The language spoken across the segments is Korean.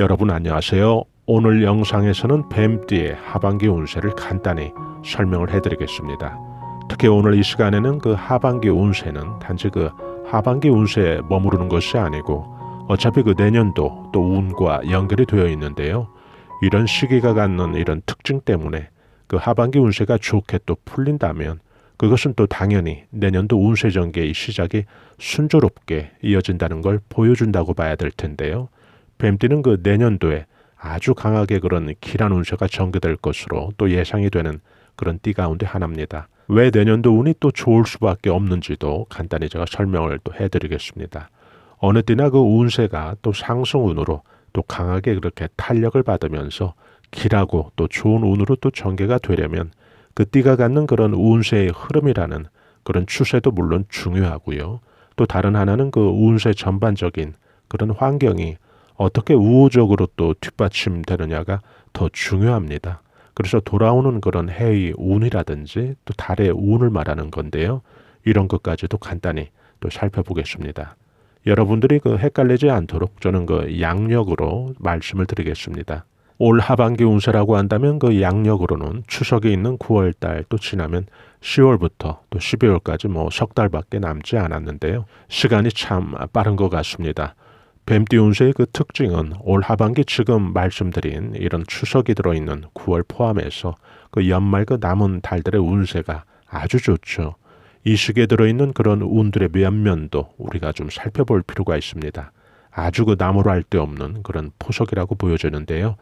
여러분 안녕하세요. 오늘 영상에서는 뱀띠의 하반기 운세를 간단히 설명을 해드리겠습니다. 특히 오늘 이 시간에는 그 하반기 운세는 단지 그 하반기 운세에 머무르는 것이 아니고 어차피 그 내년도 또 운과 연결이 되어 있는데요. 이런 시기가 갖는 이런 특징 때문에 그 하반기 운세가 좋게 또 풀린다면 그것은 또 당연히 내년도 운세 전개의 시작이 순조롭게 이어진다는 걸 보여준다고 봐야 될 텐데요. 뱀띠는 그 내년도에 아주 강하게 그런 길한 운세가 전개될 것으로 또 예상이 되는 그런 띠 가운데 하나입니다. 왜 내년도 운이 또 좋을 수밖에 없는지도 간단히 제가 설명을 또 해드리겠습니다. 어느 띠나 그 운세가 또 상승운으로 또 강하게 그렇게 탄력을 받으면서 길하고 또 좋은 운으로 또 전개가 되려면 그 띠가 갖는 그런 운세의 흐름이라는 그런 추세도 물론 중요하고요. 또 다른 하나는 그 운세 전반적인 그런 환경이 어떻게 우호적으로 또 뒷받침되느냐가 더 중요합니다. 그래서 돌아오는 그런 해의 운이라든지 또 달의 운을 말하는 건데요. 이런 것까지도 간단히 또 살펴보겠습니다. 여러분들이 그 헷갈리지 않도록 저는 그 양력으로 말씀을 드리겠습니다. 올 하반기 운세라고 한다면 그 양력으로는 추석이 있는 9월달 또 지나면 10월부터 또 12월까지 석 달밖에 남지 않았는데요. 시간이 참 빠른 것 같습니다. 뱀띠 운세의 그 특징은 올 하반기 지금 말씀드린 이런 추석이 들어있는 9월 포함해서 그 연말 그 남은 달들의 운세가 아주 좋죠. 이 시기에 들어있는 그런 운들의 면면도 우리가 좀 살펴볼 필요가 있습니다. 아주 그 나무로 할 데 없는 그런 포석이라고 보여지는데요.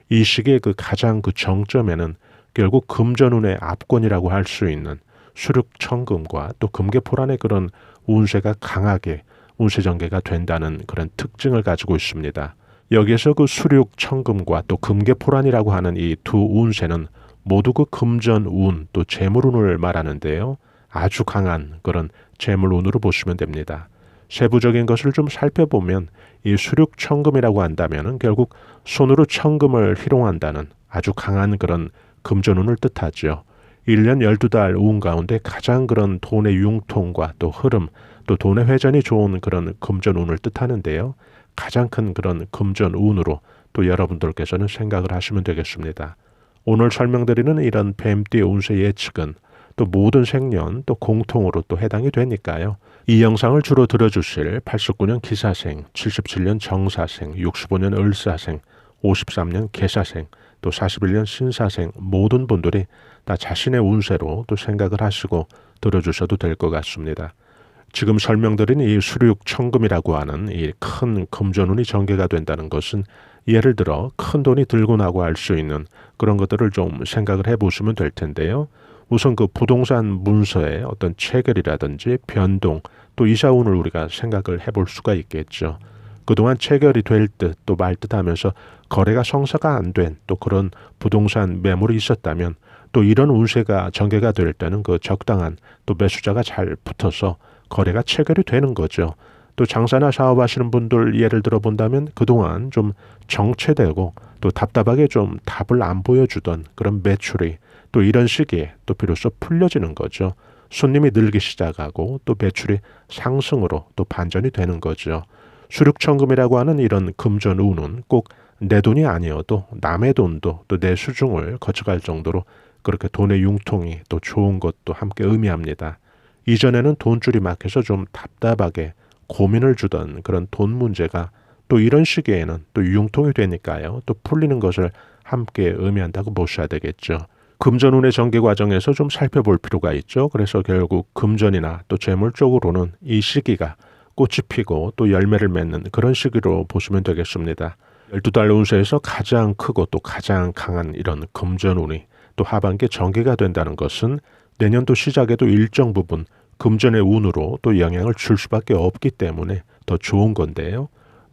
이 시기의 그 가장 그 정점에는 결국 금전운의 압권이라고 할 수 있는 수륙천금과 또 금계포란의 그런 운세가 강하게 운세 전개가 된다는 그런 특징을 가지고 있습니다. 여기에서 그 수륙천금과 또 금계포란이라고 하는 이 두 운세는 모두 그 금전운 또 재물운을 말하는데요. 아주 강한 그런 재물운으로 보시면 됩니다. 세부적인 것을 좀 살펴보면 이 수륙천금이라고 한다면 결국 손으로 천금을 희롱한다는 아주 강한 그런 금전운을 뜻하죠. 1년 12달 운 가운데 가장 그런 돈의 융통과 또 흐름 또 돈의 회전이 좋은 그런 금전운을 뜻하는데요. 가장 큰 그런 금전운으로 또 여러분들께서는 생각을 하시면 되겠습니다. 오늘 설명드리는 이런 뱀띠 운세 예측은 또 모든 생년 또 공통으로 또 해당이 되니까요. 이 영상을 주로 들어주실 89년 기사생, 77년 정사생, 65년 을사생, 53년 개사생, 또 41년 신사생 모든 분들이 다 자신의 운세로 또 생각을 하시고 들어주셔도 될 것 같습니다. 지금 설명드린 이 수륙천금이라고 하는 이 큰 금전운이 전개가 된다는 것은 예를 들어 큰 돈이 들고 나고 할 수 있는 그런 것들을 좀 생각을 해보시면 될 텐데요. 우선 그 부동산 문서의 어떤 체결이라든지 변동 또 이사운을 우리가 생각을 해볼 수가 있겠죠. 그동안 체결이 될 듯 또 말 듯 하면서 거래가 성사가 안 된 또 그런 부동산 매물이 있었다면 또 이런 운세가 전개가 될 때는 그 적당한 또 매수자가 잘 붙어서 거래가 체결이 되는 거죠. 또 장사나 사업하시는 분들 예를 들어 본다면 그동안 좀 정체되고 또 답답하게 좀 답을 안 보여주던 그런 매출이 또 이런 시기에 또 비로소 풀려지는 거죠. 손님이 늘기 시작하고 또 매출이 상승으로 또 반전이 되는 거죠. 수륙천금이라고 하는 이런 금전운은 꼭 내 돈이 아니어도 남의 돈도 또 내 수중을 거쳐갈 정도로 그렇게 돈의 융통이 또 좋은 것도 함께 의미합니다. 이전에는 돈줄이 막혀서 좀 답답하게 고민을 주던 그런 돈 문제가 또 이런 시기에는 또 융통이 되니까요. 또 풀리는 것을 함께 의미한다고 보셔야 되겠죠. 금전운의 전개 과정에서 좀 살펴볼 필요가 있죠. 그래서 결국 금전이나 또 재물 쪽으로는 이 시기가 꽃이 피고 또 열매를 맺는 그런 시기로 보시면 되겠습니다. 12달 운세에서 가장 크고 또 가장 강한 이런 금전운이 또 하반기에 전개가 된다는 것은 내년도 시작에도 일정 부분 금전의 운으로 또 영향을 줄 수밖에 없기 때문에 더 좋은 건데요.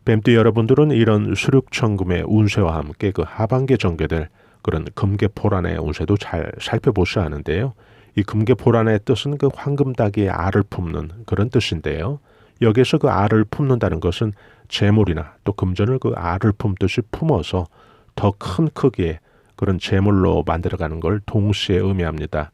뱀띠 여러분들은 이런 수륙천금의 운세와 함께 그 하반기에 전개될 그런 금계포란의 운세도 잘 살펴보셔야 하는데요. 이 금계포란의 뜻은 그 황금닭이 알을 품는 그런 뜻인데요. 여기서 그 알을 품는다는 것은 재물이나 또 금전을 그 알을 품듯이 품어서 더 큰 크기의 그런 재물로 만들어가는 걸 동시에 의미합니다.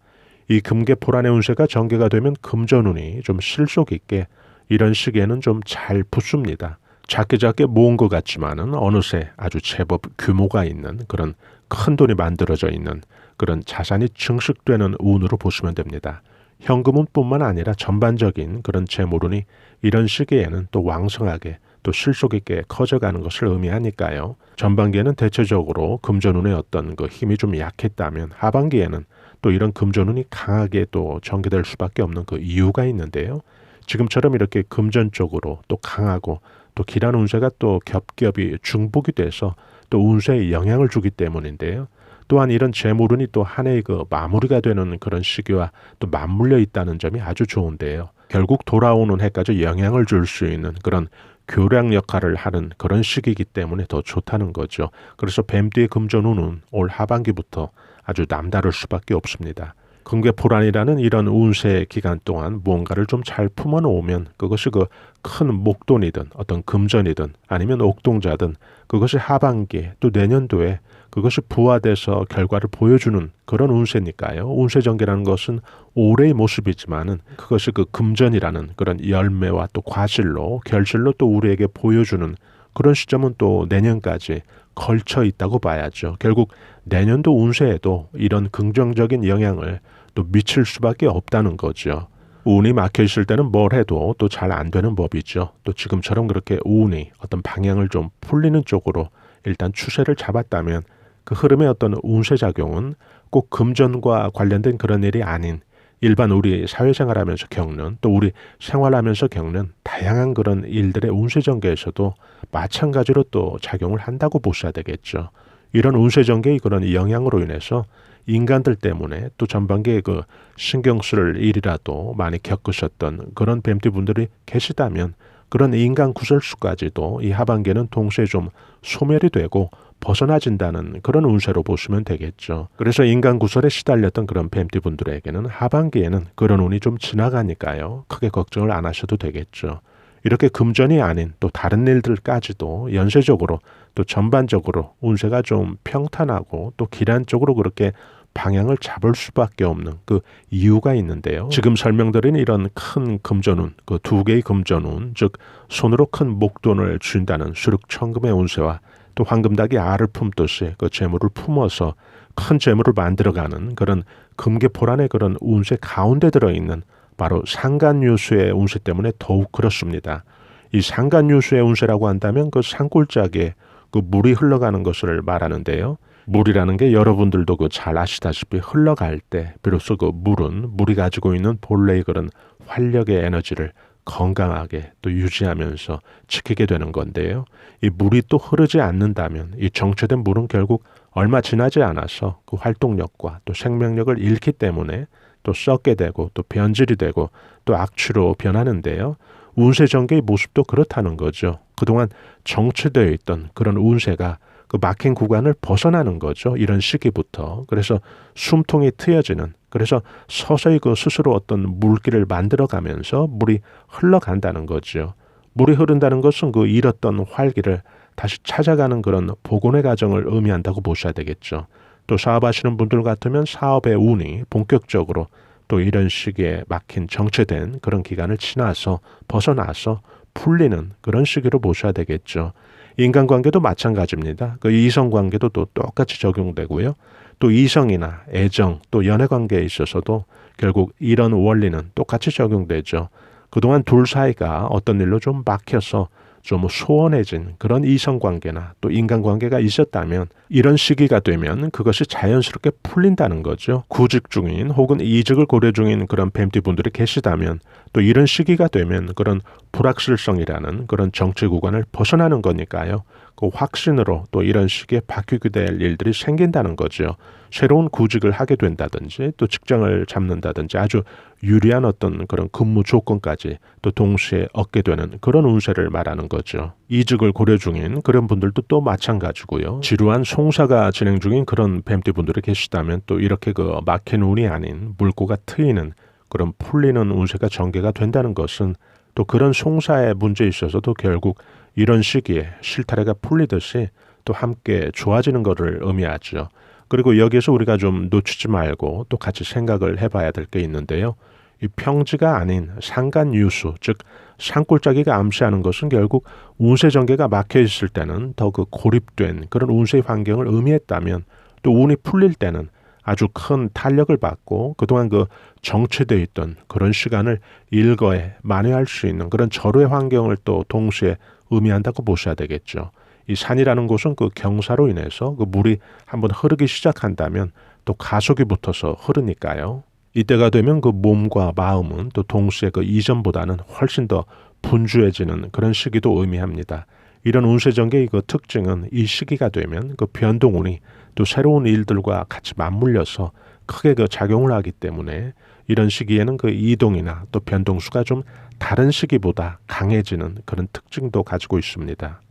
이 금계포란의 운세가 전개가 되면 금전운이 좀 실속 있게 이런 시기에는 좀 잘 붙습니다. 작게 작게 모은 것 같지만은 어느새 아주 제법 규모가 있는 그런 큰 돈이 만들어져 있는 그런 자산이 증식되는 운으로 보시면 됩니다. 현금운뿐만 아니라 전반적인 그런 재물운이 이런 시기에는 또 왕성하게 또 실속 있게 커져가는 것을 의미하니까요. 전반기에는 대체적으로 금전운의 어떤 그 힘이 좀 약했다면 하반기에는 또 이런 금전운이 강하게 또 전개될 수밖에 없는 그 이유가 있는데요. 지금처럼 이렇게 금전 쪽으로 또 강하고 또 길한 운세가 또 겹겹이 중복이 돼서 또 운세에 영향을 주기 때문인데요. 또한 이런 재물운이 또 한 해의 그 마무리가 되는 그런 시기와 또 맞물려 있다는 점이 아주 좋은데요. 결국 돌아오는 해까지 영향을 줄 수 있는 그런 교량 역할을 하는 그런 시기이기 때문에 더 좋다는 거죠. 그래서 뱀띠의 금전운은 올 하반기부터 아주 남다를 수밖에 없습니다. 금괴포란이라는 이런 운세 기간 동안 무언가를 좀 잘 품어놓으면 그것이 그 큰 목돈이든 어떤 금전이든 아니면 옥동자든 그것이 하반기에 또 내년도에 그것이 부화돼서 결과를 보여주는 그런 운세니까요. 운세전개라는 것은 올해의 모습이지만은 그것이 그 금전이라는 그런 열매와 또 과실로 결실로 또 우리에게 보여주는 그런 시점은 또 내년까지 걸쳐 있다고 봐야죠. 결국 내년도 운세에도 이런 긍정적인 영향을 또 미칠 수밖에 없다는 거죠. 운이 막혀 있을 때는 뭘 해도 또 잘 안 되는 법이죠. 또 지금처럼 그렇게 운이 어떤 방향을 좀 풀리는 쪽으로 일단 추세를 잡았다면 그 흐름의 어떤 운세 작용은 꼭 금전과 관련된 그런 일이 아닌 일반 우리 사회생활하면서 겪는 또 우리 생활하면서 겪는 다양한 그런 일들의 운세 전개에서도 마찬가지로 또 작용을 한다고 보셔야 되겠죠. 이런 운세 전개의 그런 영향으로 인해서 인간들 때문에 또 전반기에 그 신경 쓸 일이라도 많이 겪으셨던 그런 뱀띠분들이 계시다면 그런 인간 구설수까지도 이 하반기에는 동시에 좀 소멸이 되고 벗어나진다는 그런 운세로 보시면 되겠죠. 그래서 인간 구설에 시달렸던 그런 뱀띠분들에게는 하반기에는 그런 운이 좀 지나가니까요. 크게 걱정을 안 하셔도 되겠죠. 이렇게 금전이 아닌 또 다른 일들까지도 연쇄적으로 또 전반적으로 운세가 좀 평탄하고 또 길한 쪽으로 그렇게 방향을 잡을 수밖에 없는 그 이유가 있는데요. 지금 설명드린 이런 큰 금전운, 그 두 개의 금전운, 즉 손으로 큰 목돈을 쥔다는 수륙천금의 운세와 또 황금닭이 알을 품듯이 그 재물을 품어서 큰 재물을 만들어가는 그런 금괴포란의 그런 운세 가운데 들어있는 바로 상간유수의 운세 때문에 더욱 그렇습니다. 이 상간유수의 운세라고 한다면 그 산골짜기에 그 물이 흘러가는 것을 말하는데요. 물이라는 게 여러분들도 그 잘 아시다시피 흘러갈 때 비로소 그 물이 가지고 있는 본래의 그런 활력의 에너지를 건강하게 또 유지하면서 지키게 되는 건데요. 이 물이 또 흐르지 않는다면 이 정체된 물은 결국 얼마 지나지 않아서 그 활동력과 또 생명력을 잃기 때문에 또 썩게 되고 또 변질이 되고 또 악취로 변하는데요. 운세 전개의 모습도 그렇다는 거죠. 그동안 정체되어 있던 그런 운세가 그 막힌 구간을 벗어나는 거죠. 이런 시기부터. 그래서 숨통이 트여지는, 그래서 서서히 그 스스로 어떤 물길을 만들어가면서 물이 흘러간다는 거죠. 물이 흐른다는 것은 그 잃었던 활기를 다시 찾아가는 그런 복원의 과정을 의미한다고 보셔야 되겠죠. 또 사업하시는 분들 같으면 사업의 운이 본격적으로 또 이런 시기에 막힌 정체된 그런 기간을 지나서 벗어나서 풀리는 그런 시기로 보셔야 되겠죠. 인간관계도 마찬가지입니다. 그 이성관계도 또 똑같이 적용되고요. 또 이성이나 애정, 또 연애관계에 있어서도 결국 이런 원리는 똑같이 적용되죠. 그동안 둘 사이가 어떤 일로 좀 막혀서 좀 소원해진 그런 이성관계나 또 인간관계가 있었다면 이런 시기가 되면 그것이 자연스럽게 풀린다는 거죠. 구직 중인 혹은 이직을 고려 중인 그런 뱀띠분들이 계시다면 또 이런 시기가 되면 그런 불확실성이라는 그런 정체 구간을 벗어나는 거니까요. 그 확신으로 또 이런 시기에 바뀌게 될 일들이 생긴다는 거죠. 새로운 구직을 하게 된다든지 또 직장을 잡는다든지 아주 유리한 어떤 그런 근무 조건까지 또 동시에 얻게 되는 그런 운세를 말하는 거죠. 이직을 고려 중인 그런 분들도 또 마찬가지고요. 지루한 송사가 진행 중인 그런 뱀띠분들이 계시다면 또 이렇게 그 막힌 운이 아닌 물꼬가 트이는 그런 풀리는 운세가 전개가 된다는 것은 또 그런 송사의 문제에 있어서도 결국 이런 시기에 실타래가 풀리듯이 또 함께 좋아지는 것을 의미하죠. 그리고 여기에서 우리가 좀 놓치지 말고 또 같이 생각을 해봐야 될 게 있는데요. 이 평지가 아닌 산간 유수, 즉 산골짜기가 암시하는 것은 결국 운세 전개가 막혀 있을 때는 더 그 고립된 그런 운세 환경을 의미했다면, 또 운이 풀릴 때는 아주 큰 탄력을 받고 그동안 그 정체되어 있던 그런 시간을 일거에 만회할 수 있는 그런 절호의 환경을 또 동시에 의미한다고 보셔야 되겠죠. 이 산이라는 곳은 그 경사로 인해서 그 물이 한번 흐르기 시작한다면 또 가속이 붙어서 흐르니까요. 이때가 되면 그 몸과 마음은 또 동시에 그 이전보다는 훨씬 더 분주해지는 그런 시기도 의미합니다. 이런 운세전개의 그 특징은 이 시기가 되면 그 변동운이 또 새로운 일들과 같이 맞물려서 크게 그 작용을 하기 때문에 이런 시기에는 그 이동이나 또 변동수가 좀 다른 시기보다 강해지는 그런 특징도 가지고 있습니다.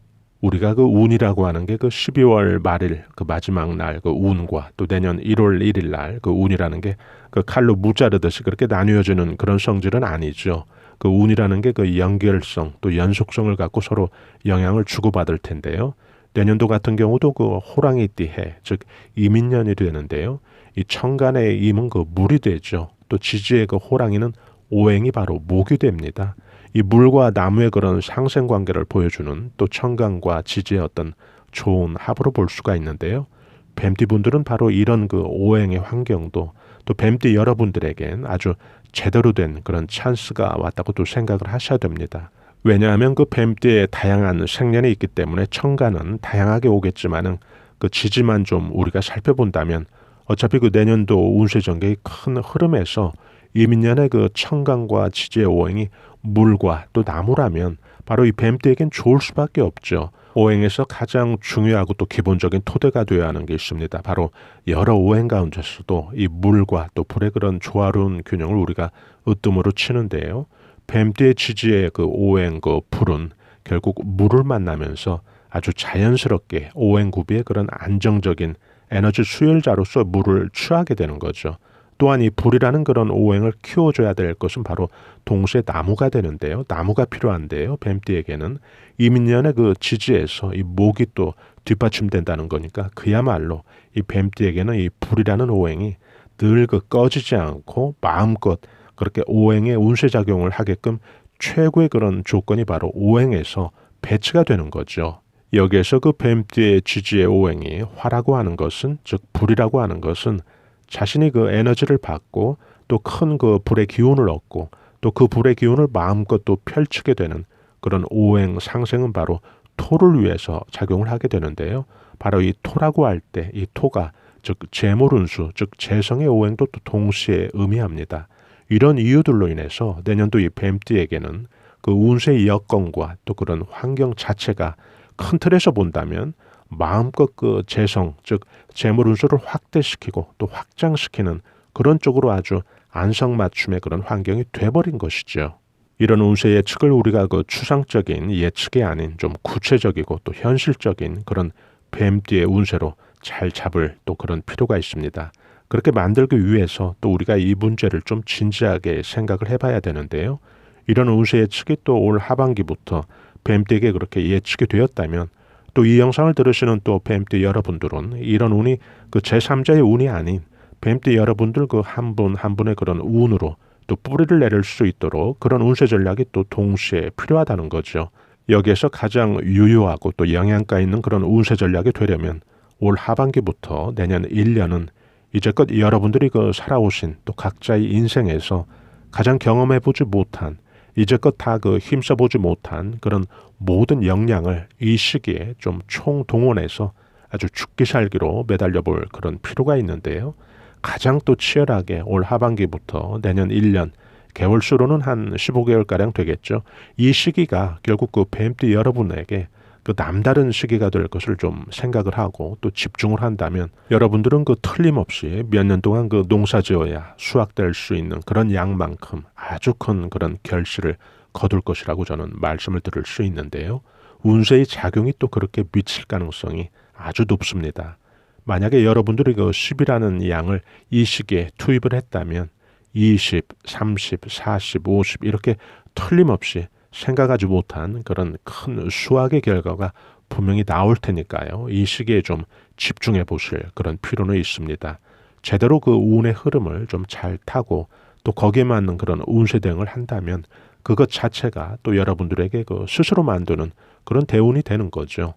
우리가 그 운이라고 하는 게 그 12월 말일 그 마지막 날 그 운과 또 내년 1월 1일 날 그 운이라는 게 그 칼로 무자르듯이 그렇게 나뉘어지는 그런 성질은 아니죠. 그 운이라는 게 그 연결성 또 연속성을 갖고 서로 영향을 주고받을 텐데요. 내년도 같은 경우도 그 호랑이띠 해, 즉 이민년이 되는데요. 이 천간의 임은 그 물이 되죠. 또 지지의 그 호랑이는 오행이 바로 목이 됩니다. 이 물과 나무의 그런 상생 관계를 보여주는 또 천간과 지지의 어떤 좋은 합으로 볼 수가 있는데요. 뱀띠 분들은 바로 이런 그 오행의 환경도 또 뱀띠 여러분들에겐 아주 제대로 된 그런 찬스가 왔다고 또 생각을 하셔야 됩니다. 왜냐하면 그 뱀띠의 다양한 생년이 있기 때문에 천간은 다양하게 오겠지만은 그 지지만 좀 우리가 살펴본다면 어차피 그 내년도 운세 전개의 큰 흐름에서 이민년의 그 천간과 지지의 오행이 물과 또 나무라면 바로 이 뱀띠에겐 좋을 수밖에 없죠. 오행에서 가장 중요하고 또 기본적인 토대가 되어야 하는 게 있습니다. 바로 여러 오행 가운데서도 이 물과 또 불의 그런 조화로운 균형을 우리가 으뜸으로 치는데요. 뱀띠의 지지의 그 오행 그 불은 결국 물을 만나면서 아주 자연스럽게 오행 구비의 그런 안정적인 에너지 수혈자로서 물을 취하게 되는 거죠. 또한 이 불이라는 그런 오행을 키워줘야 될 것은 바로 동시에 나무가 되는데요. 나무가 필요한데요. 뱀띠에게는 이민년의 그 지지에서 이 목이 또 뒷받침된다는 거니까 그야말로 이 뱀띠에게는 이 불이라는 오행이 늘 그 꺼지지 않고 마음껏 그렇게 오행의 운세작용을 하게끔 최고의 그런 조건이 바로 오행에서 배치가 되는 거죠. 여기에서 그 뱀띠의 지지의 오행이 화라고 하는 것은, 즉 불이라고 하는 것은 자신이 그 에너지를 받고 또 큰 그 불의 기운을 얻고 또 그 불의 기운을 마음껏 또 펼치게 되는 그런 오행 상생은 바로 토를 위해서 작용을 하게 되는데요. 바로 이 토라고 할 때 이 토가 즉 재물운수, 즉 재성의 오행도 또 동시에 의미합니다. 이런 이유들로 인해서 내년도 이 뱀띠에게는 그 운세의 여건과 또 그런 환경 자체가 큰 틀에서 본다면 마음껏 그 재성, 즉 재물운수를 확대시키고 또 확장시키는 그런 쪽으로 아주 안성맞춤의 그런 환경이 돼버린 것이죠. 이런 운세 예측을 우리가 그 추상적인 예측이 아닌 좀 구체적이고 또 현실적인 그런 뱀띠의 운세로 잘 잡을 또 그런 필요가 있습니다. 그렇게 만들기 위해서 또 우리가 이 문제를 좀 진지하게 생각을 해봐야 되는데요. 이런 운세 예측이 또 올 하반기부터 뱀띠에게 그렇게 예측이 되었다면 또 이 영상을 들으시는 또 뱀띠 여러분들은 이런 운이 그 제3자의 운이 아닌 뱀띠 여러분들 그 한 분 한 분의 그런 운으로 또 뿌리를 내릴 수 있도록 그런 운세 전략이 또 동시에 필요하다는 거죠. 여기에서 가장 유효하고 또 영향가 있는 그런 운세 전략이 되려면 올 하반기부터 내년 1년은 이제껏 여러분들이 그 살아오신 또 각자의 인생에서 가장 경험해보지 못한, 이제껏 다 그 힘써보지 못한 그런 모든 역량을 이 시기에 좀 총동원해서 아주 죽기 살기로 매달려 볼 그런 필요가 있는데요. 가장 또 치열하게 올 하반기부터 내년 1년, 개월수로는 한 15개월가량 되겠죠. 이 시기가 결국 그 뱀띠 여러분에게 그 남다른 시기가 될 것을 좀 생각을 하고 또 집중을 한다면 여러분들은 그 틀림없이 몇 년 동안 그 농사 지어야 수확될 수 있는 그런 양만큼 아주 큰 그런 결실을 거둘 것이라고 저는 말씀을 드릴 수 있는데요. 운세의 작용이 또 그렇게 미칠 가능성이 아주 높습니다. 만약에 여러분들이 그 10이라는 양을 이 시기에 투입을 했다면 20, 30, 40, 50 이렇게 틀림없이 생각하지 못한 그런 큰 수학의 결과가 분명히 나올 테니까요. 이 시기에 좀 집중해 보실 그런 필요는 있습니다. 제대로 그 운의 흐름을 좀 잘 타고 또 거기에 맞는 그런 운세 대응을 한다면 그것 자체가 또 여러분들에게 그 스스로 만드는 그런 대운이 되는 거죠.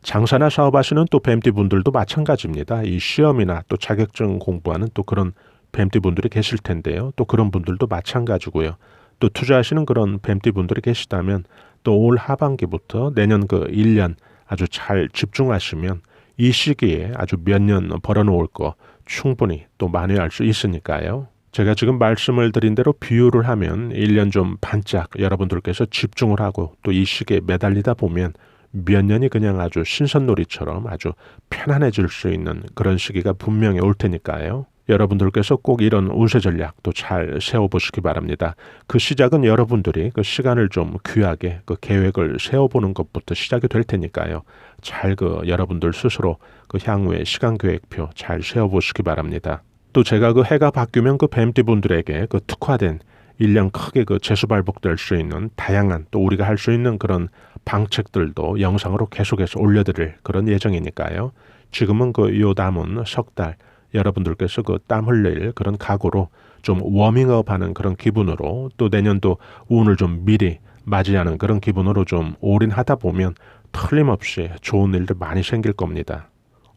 장사나 사업하시는 또 뱀띠 분들도 마찬가지입니다. 이 시험이나 또 자격증 공부하는 또 그런 뱀띠 분들이 계실 텐데요. 또 그런 분들도 마찬가지고요. 또 투자하시는 그런 뱀띠 분들이 계시다면 또 올 하반기부터 내년 그 1년 아주 잘 집중하시면 이 시기에 아주 몇 년 벌어놓을 거 충분히 또 만회할 수 있으니까요. 제가 지금 말씀을 드린 대로 비유를 하면 1년 좀 반짝 여러분들께서 집중을 하고 또 이 시기에 매달리다 보면 몇 년이 그냥 아주 신선놀이처럼 아주 편안해질 수 있는 그런 시기가 분명히 올 테니까요. 여러분들께서 꼭 이런 운세 전략도 잘 세워보시기 바랍니다. 그 시작은 여러분들이 그 시간을 좀 귀하게 그 계획을 세워보는 것부터 시작이 될 테니까요. 잘 그 여러분들 스스로 그 향후의 시간 계획표 잘 세워보시기 바랍니다. 또 제가 그 해가 바뀌면 그 뱀띠 분들에게 그 특화된 1년 크게 그 재수발복될 수 있는 다양한 또 우리가 할 수 있는 그런 방책들도 영상으로 계속해서 올려드릴 그런 예정이니까요. 지금은 그 요 남은 석 달 여러분들께서 그 땀 흘릴 그런 각오로 좀 워밍업하는 그런 기분으로 또 내년도 운을 좀 미리 맞이하는 그런 기분으로 좀 올인하다 보면 틀림없이 좋은 일들 많이 생길 겁니다.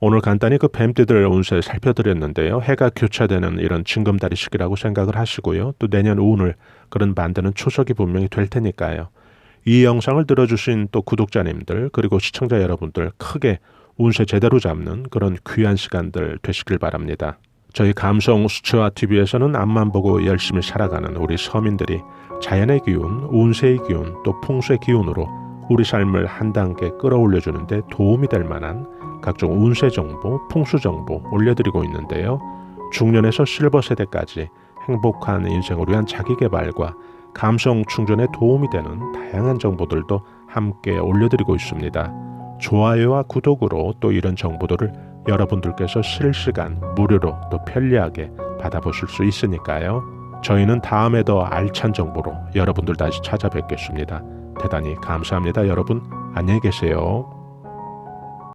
오늘 간단히 그 뱀띠들 운세 살펴드렸는데요. 해가 교차되는 이런 징검다리 시기라고 생각을 하시고요. 또 내년 운을 그런 만드는 초석이 분명히 될 테니까요. 이 영상을 들어주신 또 구독자님들 그리고 시청자 여러분들 크게 운세 제대로 잡는 그런 귀한 시간들 되시길 바랍니다. 저희 감성 수채화 TV에서는 앞만 보고 열심히 살아가는 우리 서민들이 자연의 기운, 운세의 기운, 또 풍수의 기운으로 우리 삶을 한 단계 끌어올려주는 데 도움이 될 만한 각종 운세 정보, 풍수 정보 올려드리고 있는데요. 중년에서 실버 세대까지 행복한 인생을 위한 자기계발과 감성 충전에 도움이 되는 다양한 정보들도 함께 올려드리고 있습니다. 좋아요와 구독으로 또 이런 정보들을 여러분들께서 실시간 무료로 또 편리하게 받아보실 수 있으니까요. 저희는 다음에 더 알찬 정보로 여러분들 다시 찾아뵙겠습니다. 대단히 감사합니다. 여러분 안녕히 계세요.